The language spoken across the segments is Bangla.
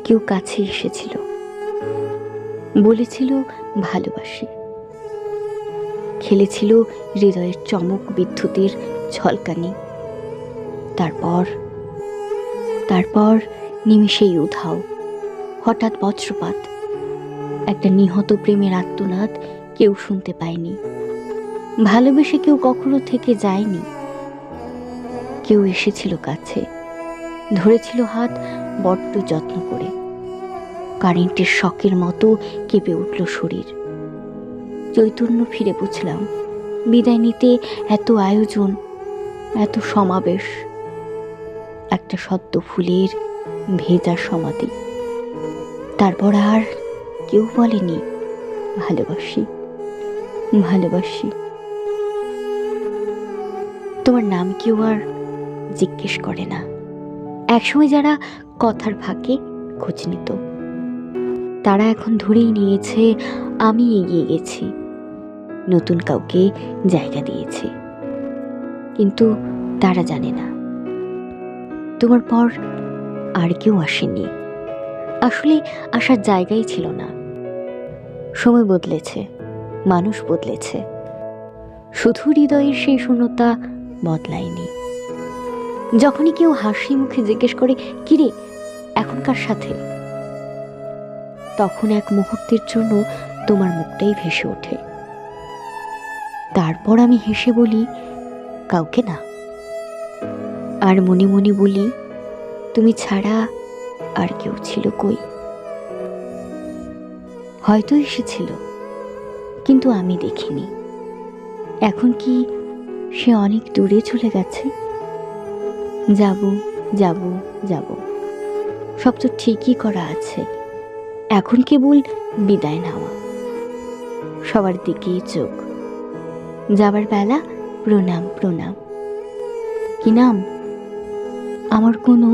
কেউ কাছে এসেছিল, বলেছিল ভালোবাসি, খেলেছিল হৃদয়ের চমক বিদ্যুতের ঝলকানি। তারপর তারপর নিমিষেই উধাও, হঠাৎ বজ্রপাত, একটা নিহত প্রেমের আর্তনাদ কেউ শুনতে পায়নি। ভালোবেসে কেউ কখনো থেকে যায়নি। কেউ এসেছিল কাছে, ধরেছিল হাত বড্ড যত্ন করে। কারেন্টের শকের মতো কেঁপে উঠল শরীর। চৈতন্য ফিরে বুঝলাম, বিদায় নিতে এত আয়োজন, এত সমাবেশ, একটা সদ্য ফুলের ভেজা সমাধি। তারপর আর কেউ বলেনি ভালোবাসি, ভালোবাসি। তোমার নাম কেউ আর জিজ্ঞেস করে না। একসময় যারা কথার ফাঁকে খোঁজ নিত, তারা এখন ধরেই নিয়েছে আমি এগিয়ে গেছি, নতুন কাউকে জায়গা দিয়েছি। কিন্তু তারা জানে না তোমার পর আর কেউ আসেনি। আসলে আসার জায়গাই ছিল না। সময় বদলেছে, মানুষ বদলেছে, শুধু হৃদয়ের সেই শূন্যতা বদলায়নি। যখনই কেউ হাসি মুখে জিজ্ঞেস করে কিরে এখনকার সাথে, তখন এক মুহূর্তের জন্য তোমার মুখটাই ভেসে ওঠে। তারপর আমি হেসে বলি কাউকে না। আর মনে মনে বলি তুমি ছাড়া আর কেউ ছিল কই? হয়তো এসেছিল, কিন্তু আমি দেখিনি। এখন কি সে অনেক দূরে চলে গেছে? যাব যাব যাব, সব তো ঠিকই করা আছে। এখন কেবল বিদায় নেওয়া, সবার দিকেই চোখ। যাবার বেলা প্রণাম প্রণাম। কি নাম? আমার কোনো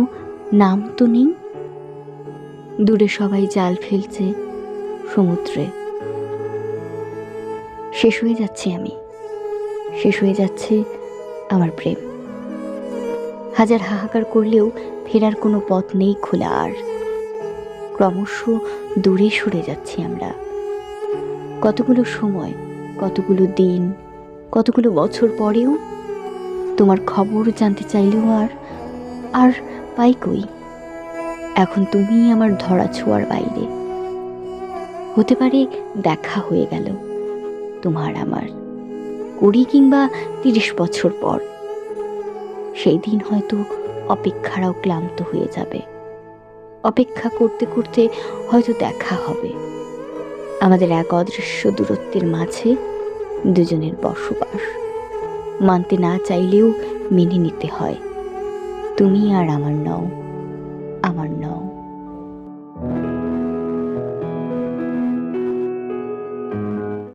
নাম তো নেই। দূরে সবাই জাল ফেলছে সমুদ্রে। শেষ হয়ে যাচ্ছি আমি, শেষ হয়ে যাচ্ছে আমার প্রেম। হাজার হাহাকার করলেও ফেরার কোনো পথ নেই খোলা আর। ক্রমশ দূরে সরে যাচ্ছি আমরা। কতগুলো সময়, কতগুলো দিন, কতগুলো বছর পরেও তোমার খবর জানতে চাইলেও আর আর পাই কই? এখন তুমি আমার ধরা ছোঁয়ার বাইরে। হতে পারে দেখা হয়ে গেল তোমার আমার 20 কিংবা 30 বছর পর। সেই দিন হয়তো অপেক্ষারাও ক্লান্ত হয়ে যাবে। অপেক্ষা করতে করতে হয়তো দেখা হবে। আমাদের এক অদৃশ্য দূরত্বের মাঝে দুজনের বসবাস। মানতে না চাইলেও মেনে নিতে হয়। তুমি আর আমার নও, আমার নও।